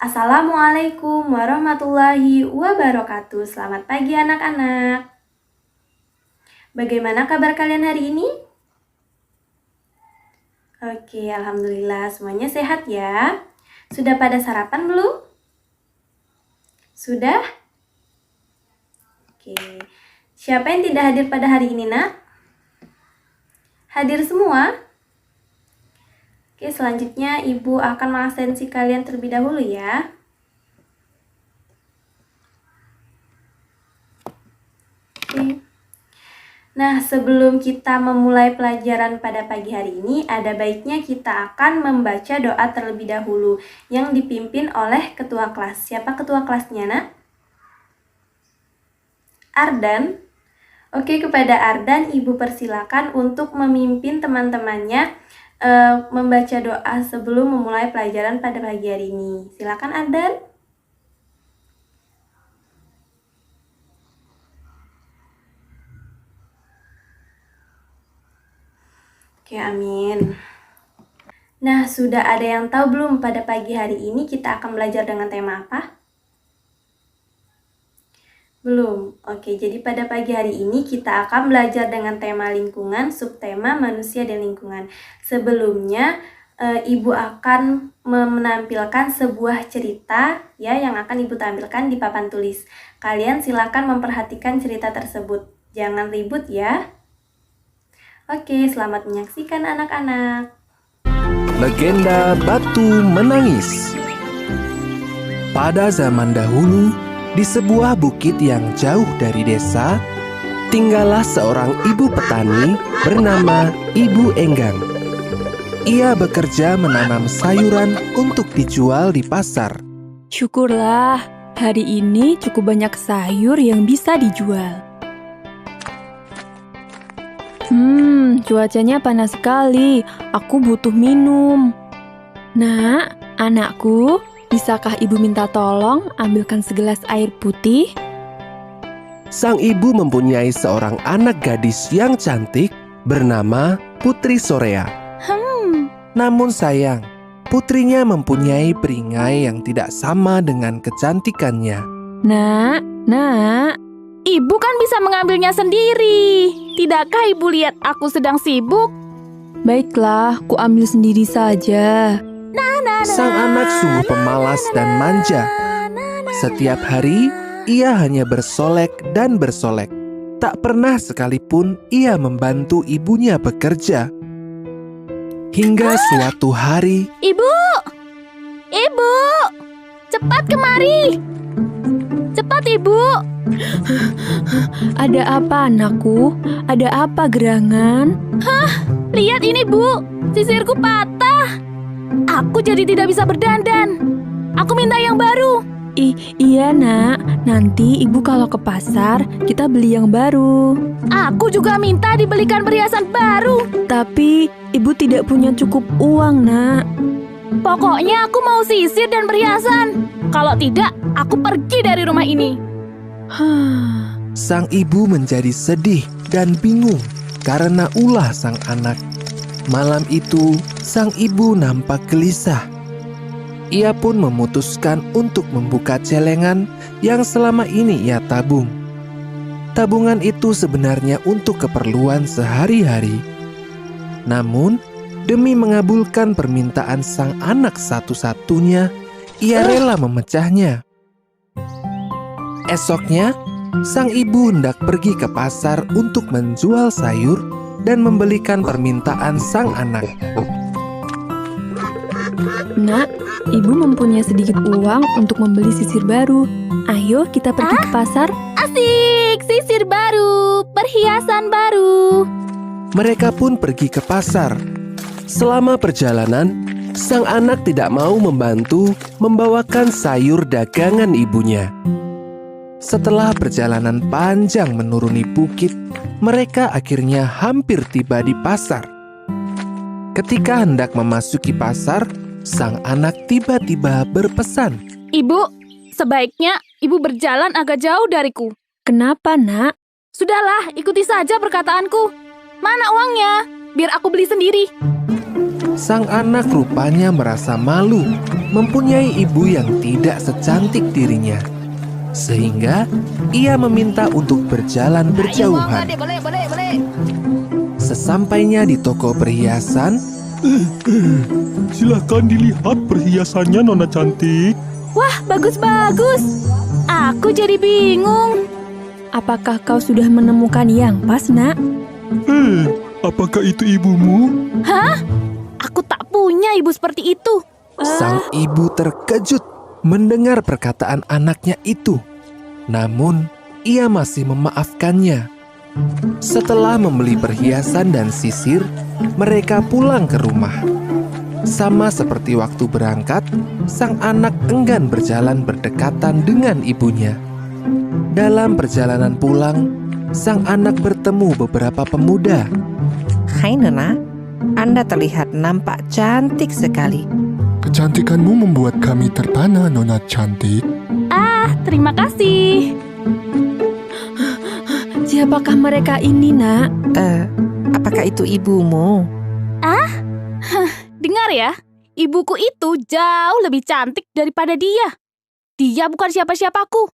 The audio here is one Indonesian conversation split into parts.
Assalamualaikum warahmatullahi wabarakatuh. Selamat pagi anak-anak. Bagaimana kabar kalian hari ini? Oke, alhamdulillah semuanya sehat ya. Sudah pada sarapan belum? Sudah? Oke. Siapa yang tidak hadir pada hari ini, Nak? Hadir semua? Oke, selanjutnya Ibu akan mengabsensi kalian terlebih dahulu ya. Oke. Nah, sebelum kita memulai pelajaran pada pagi hari ini, ada baiknya kita akan membaca doa terlebih dahulu yang dipimpin oleh ketua kelas. Siapa ketua kelasnya, Nak? Ardan. Oke, kepada Ardan, Ibu persilakan untuk memimpin teman-temannya membaca doa sebelum memulai pelajaran pada pagi hari ini. Silakan Ardan. Oke, amin. Nah, sudah ada yang tahu belum pada pagi hari ini kita akan belajar dengan tema apa? Belum. Oke, jadi pada pagi hari ini kita akan belajar dengan tema lingkungan, subtema manusia dan lingkungan. Sebelumnya, Ibu akan menampilkan sebuah cerita ya yang akan Ibu tampilkan di papan tulis. Kalian silakan memperhatikan cerita tersebut. Jangan ribut ya. Oke, selamat menyaksikan anak-anak. Legenda Batu Menangis. Pada zaman dahulu, di sebuah bukit yang jauh dari desa, tinggallah seorang ibu petani bernama Ibu Enggang. Ia bekerja menanam sayuran untuk dijual di pasar. Syukurlah, hari ini cukup banyak sayur yang bisa dijual. Cuacanya panas sekali. Aku butuh minum. Nak, anakku, bisakah ibu minta tolong ambilkan segelas air putih? Sang ibu mempunyai seorang anak gadis yang cantik bernama Putri Sorea. Namun sayang, putrinya mempunyai perisai yang tidak sama dengan kecantikannya. Nak, ibu kan bisa mengambilnya sendiri. Tidakkah ibu lihat aku sedang sibuk? Baiklah, ku ambil sendiri saja. Sang anak sungguh pemalas dan manja. Setiap hari, ia hanya bersolek dan bersolek. Tak pernah sekalipun ia membantu ibunya bekerja. Hingga suatu hari, Ibu! Cepat kemari! Cepat, Ibu! Ada apa, anakku? Ada apa gerangan? Lihat ini, Bu! Sisirku patah! Aku jadi tidak bisa berdandan. Aku minta yang baru. Iya, Nak. Nanti ibu kalau ke pasar, kita beli yang baru. Aku juga minta dibelikan perhiasan baru. Tapi ibu tidak punya cukup uang, Nak. Pokoknya aku mau sisir dan perhiasan. Kalau tidak, aku pergi dari rumah ini. sang ibu menjadi sedih dan bingung karena ulah sang anak. Malam itu, sang ibu nampak gelisah. Ia pun memutuskan untuk membuka celengan yang selama ini ia tabung. Tabungan itu sebenarnya untuk keperluan sehari-hari. Namun, demi mengabulkan permintaan sang anak satu-satunya, ia rela memecahnya. Esoknya, sang ibu hendak pergi ke pasar untuk menjual sayur dan membelikan permintaan sang anak. Nak, ibu mempunyai sedikit uang untuk membeli sisir baru. Ayo kita pergi ke pasar. Asik, sisir baru, perhiasan baru. Mereka pun pergi ke pasar. Selama perjalanan, sang anak tidak mau membantu membawakan sayur dagangan ibunya. Setelah perjalanan panjang menuruni bukit, mereka akhirnya hampir tiba di pasar. Ketika hendak memasuki pasar, sang anak tiba-tiba berpesan, Ibu, sebaiknya ibu berjalan agak jauh dariku. Kenapa, Nak? Sudahlah, ikuti saja perkataanku. Mana uangnya? Biar aku beli sendiri. Sang anak rupanya merasa malu mempunyai ibu yang tidak secantik dirinya. Sehingga ia meminta untuk berjalan berjauhan. Sesampainya di toko perhiasan, Silahkan dilihat perhiasannya, Nona cantik. Wah, bagus-bagus. Aku jadi bingung. Apakah kau sudah menemukan yang pas, Nak? Apakah itu ibumu? Hah? Aku tak punya ibu seperti itu. sang ibu terkejut mendengar perkataan anaknya itu. Namun, ia masih memaafkannya. Setelah membeli perhiasan dan sisir, mereka pulang ke rumah. Sama seperti waktu berangkat, sang anak enggan berjalan berdekatan dengan ibunya. Dalam perjalanan pulang, sang anak bertemu beberapa pemuda. Hai Nona, Anda terlihat nampak cantik sekali. Kecantikanmu membuat kami terpana, Nona cantik. Terima kasih. Siapakah mereka ini, Nak? Apakah itu ibumu? Dengar ya, ibuku itu jauh lebih cantik daripada dia. Dia bukan siapa-siapaku.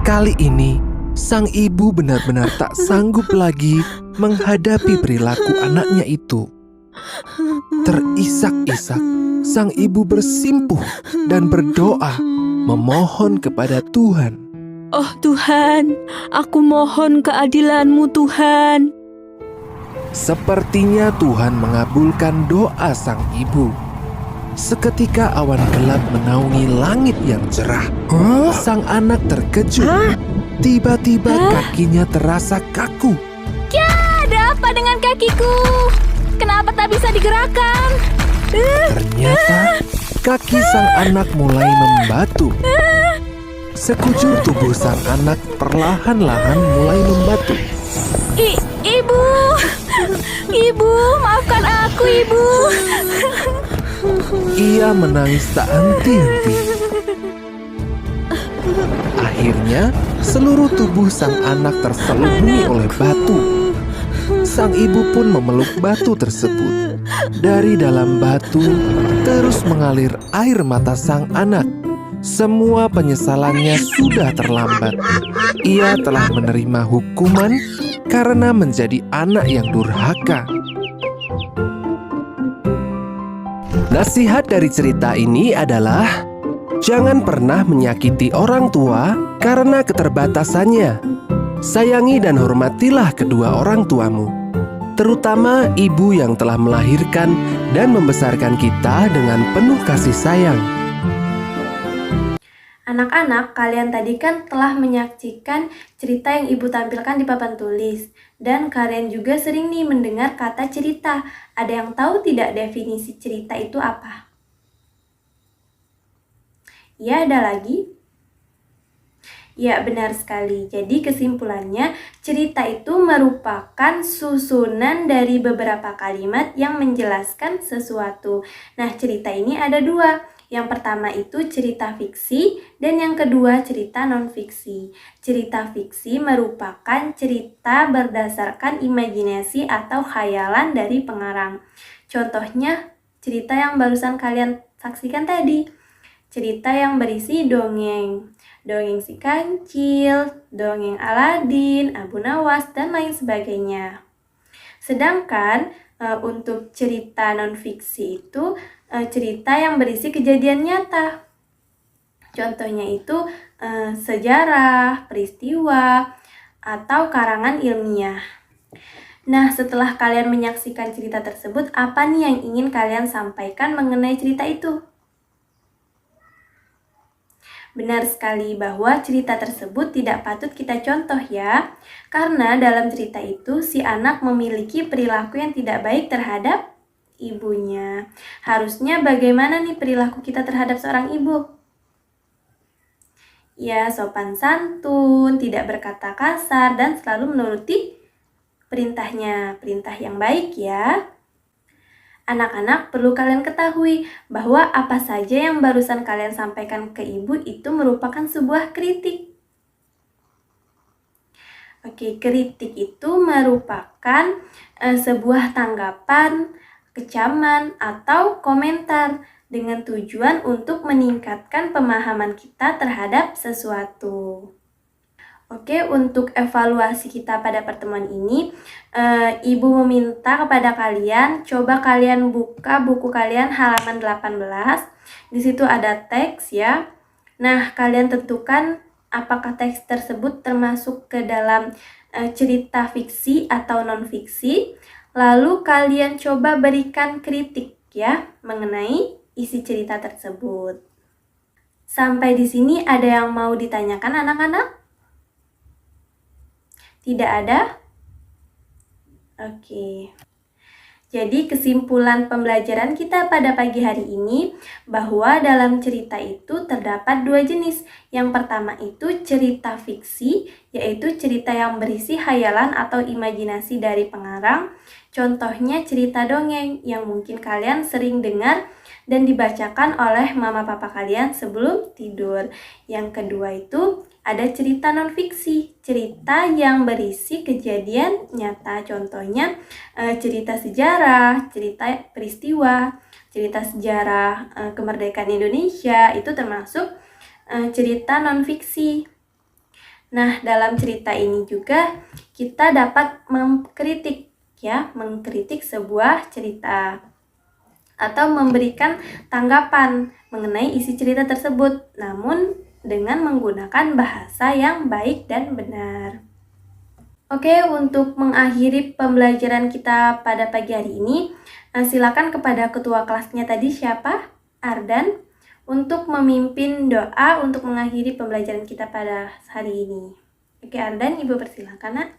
Kali ini, sang ibu benar-benar tak sanggup lagi menghadapi perilaku anaknya itu. Terisak-isak, sang ibu bersimpuh dan berdoa memohon kepada Tuhan. Oh Tuhan, aku mohon keadilan-Mu Tuhan. Sepertinya Tuhan mengabulkan doa sang ibu. Seketika awan gelap menaungi langit yang cerah. Sang anak terkejut. Tiba-tiba kakinya terasa kaku. Ada apa dengan kakiku? Kenapa tak bisa digerakkan? Ternyata kaki sang anak mulai membatu. Sekujur tubuh sang anak perlahan-lahan mulai membatu. Ibu, Ibu, maafkan aku, Ibu. Ia menangis tak henti-henti. Akhirnya, seluruh tubuh sang anak terselubungi oleh batu. Sang ibu pun memeluk batu tersebut. Dari dalam batu, terus mengalir air mata sang anak. Semua penyesalannya sudah terlambat. Ia telah menerima hukuman karena menjadi anak yang durhaka. Nasihat dari cerita ini adalah jangan pernah menyakiti orang tua karena keterbatasannya. Sayangi dan hormatilah kedua orang tuamu, terutama ibu yang telah melahirkan dan membesarkan kita dengan penuh kasih sayang. Anak-anak, kalian tadi kan telah menyaksikan cerita yang ibu tampilkan di papan tulis. Dan kalian juga sering nih mendengar kata cerita. Ada yang tahu tidak definisi cerita itu apa? Ya, ada lagi? Ya, benar sekali. Jadi kesimpulannya, cerita itu merupakan susunan dari beberapa kalimat yang menjelaskan sesuatu. Nah, cerita ini ada dua. Yang pertama itu cerita fiksi dan yang kedua cerita non-fiksi. Cerita fiksi merupakan cerita berdasarkan imajinasi atau khayalan dari pengarang. Contohnya cerita yang barusan kalian saksikan tadi. Cerita yang berisi dongeng. Dongeng si kancil, dongeng Aladin, Abu Nawas, dan lain sebagainya. Sedangkan untuk cerita non-fiksi itu cerita yang berisi kejadian nyata. Contohnya itu sejarah, peristiwa, atau karangan ilmiah. Nah, setelah kalian menyaksikan cerita tersebut, apa nih yang ingin kalian sampaikan mengenai cerita itu? Benar sekali bahwa cerita tersebut tidak patut kita contoh ya. Karena dalam cerita itu si anak memiliki perilaku yang tidak baik terhadap ibunya. Harusnya bagaimana nih perilaku kita terhadap seorang ibu? Ya, sopan santun, tidak berkata kasar, dan selalu menuruti perintahnya. Perintah yang baik ya. Anak-anak, perlu kalian ketahui bahwa apa saja yang barusan kalian sampaikan ke ibu itu merupakan sebuah kritik. Oke, kritik itu merupakan sebuah tanggapan, kecaman, atau komentar dengan tujuan untuk meningkatkan pemahaman kita terhadap sesuatu. Oke, untuk evaluasi kita pada pertemuan ini, Ibu meminta kepada kalian, coba kalian buka buku kalian halaman 18. Di situ ada teks ya. Nah, kalian tentukan apakah teks tersebut termasuk ke dalam cerita fiksi atau non-fiksi. Lalu kalian coba berikan kritik ya mengenai isi cerita tersebut. Sampai di sini ada yang mau ditanyakan anak-anak? Tidak ada? Oke. Jadi kesimpulan pembelajaran kita pada pagi hari ini bahwa dalam cerita itu terdapat dua jenis. Yang pertama itu cerita fiksi, yaitu cerita yang berisi hayalan atau imajinasi dari pengarang. Contohnya cerita dongeng yang mungkin kalian sering dengar dan dibacakan oleh mama papa kalian sebelum tidur. Yang kedua itu ada cerita non-fiksi, cerita yang berisi kejadian nyata. Contohnya cerita sejarah, cerita peristiwa, cerita sejarah kemerdekaan Indonesia, itu termasuk cerita non-fiksi. Nah, dalam cerita ini juga kita dapat mengkritik sebuah cerita atau memberikan tanggapan mengenai isi cerita tersebut, namun dengan menggunakan bahasa yang baik dan benar. Oke, untuk mengakhiri pembelajaran kita pada pagi hari ini, silakan kepada ketua kelasnya tadi siapa? Ardan, untuk memimpin doa untuk mengakhiri pembelajaran kita pada hari ini. Oke, Ardan, Ibu persilakan, Nak.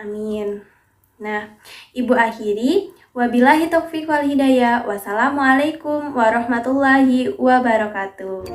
Amin. Nah, Ibu akhiri. Wabillahi taufiq wal hidayah. Wassalamualaikum warahmatullahi wabarakatuh.